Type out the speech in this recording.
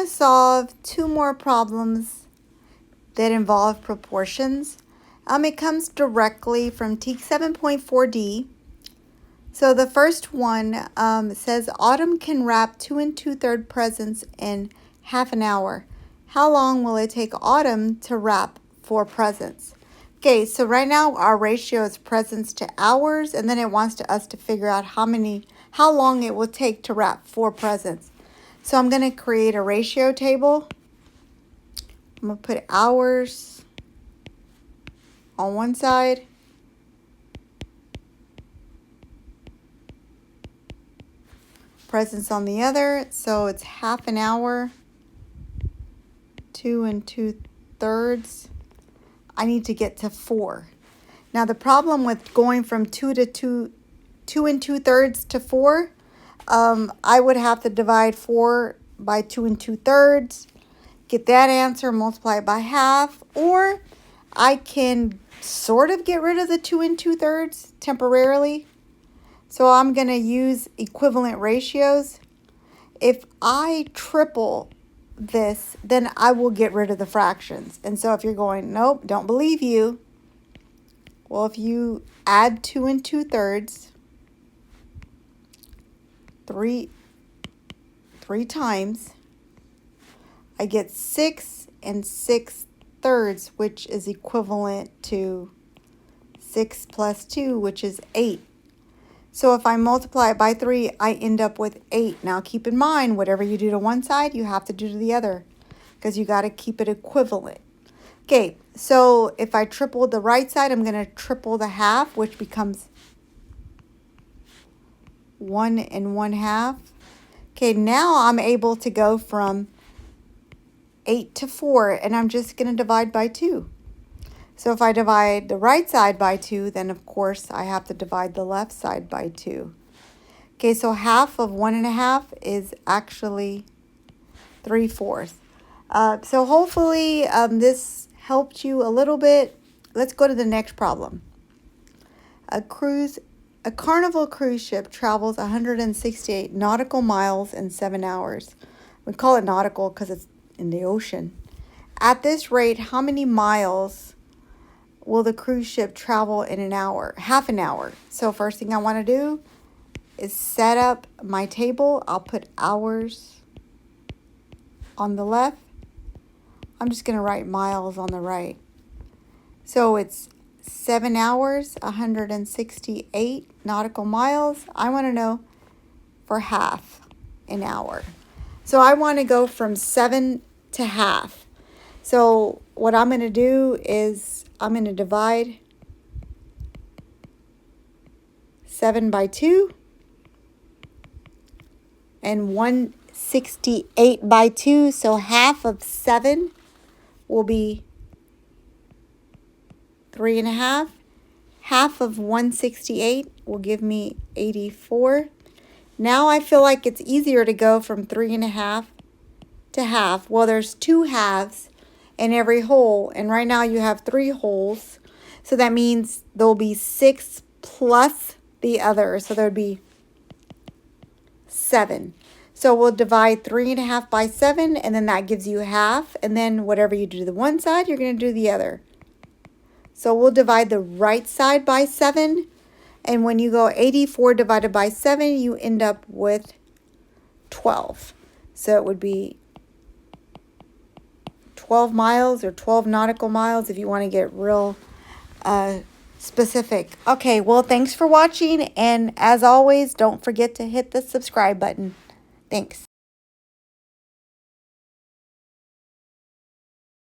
to solve two more problems that involve proportions. It comes directly from TEK 7.4D. So the first one says Autumn can wrap 2 2/3 presents in half an hour. How long will it take Autumn to wrap 4 presents? Okay, so right now our ratio is presents to hours, and then it wants us to figure out how long it will take to wrap 4 presents. So I'm going to create a ratio table. I'm going to put hours on one side, presents on the other. So it's half an hour, 2 2/3. I need to get to 4. Now the problem with going from 2 2/3 to 4, I would have to divide 4 by 2 2/3, get that answer, multiply it by half, or I can sort of get rid of the 2 2/3 temporarily. So I'm going to use equivalent ratios. If I triple this, then I will get rid of the fractions. And so if you're going, nope, don't believe you. Well, if you add 2 2/3 three times, I get 6 6/3, which is equivalent to 6 plus 2, which is 8. So if I multiply it by 3, I end up with 8. Now keep in mind, whatever you do to one side, you have to do to the other, because you got to keep it equivalent. Okay, so if I triple the right side, I'm going to triple the half, which becomes 1 1/2. Okay, now I'm able to go from 8 to 4, and I'm just going to divide by 2. So if I divide the right side by 2, then of course I have to divide the left side by 2. Okay, so half of 1 1/2 is actually 3/4. So hopefully this helped you a little bit. Let's go to the next problem. A Carnival cruise ship travels 168 nautical miles in 7 hours. We call it nautical because it's in the ocean. At this rate, how many miles will the cruise ship travel in an hour? Half an hour. So first thing I want to do is set up my table. I'll put hours on the left. I'm just going to write miles on the right. So it's 7 hours, 168 nautical miles. I want to know for half an hour. So I want to go from 7 to half. So what I'm going to do is I'm going to divide 7 by 2 and 168 by 2. So half of 7 will be 3 1/2. Half of 168 will give me 84. Now I feel like it's easier to go from 3 1/2 to half. Well, there's 2 halves in every hole, and right now you have 3 holes. So that means there'll be 6 plus the other. So there'd be 7. So we'll divide 3 1/2 by 7, and then that gives you half. And then whatever you do to the one side, you're going to do the other. So we'll divide the right side by 7. And when you go 84 divided by 7, you end up with 12. So it would be 12 miles or 12 nautical miles if you want to get real specific. Okay, well, thanks for watching. And as always, don't forget to hit the subscribe button. Thanks.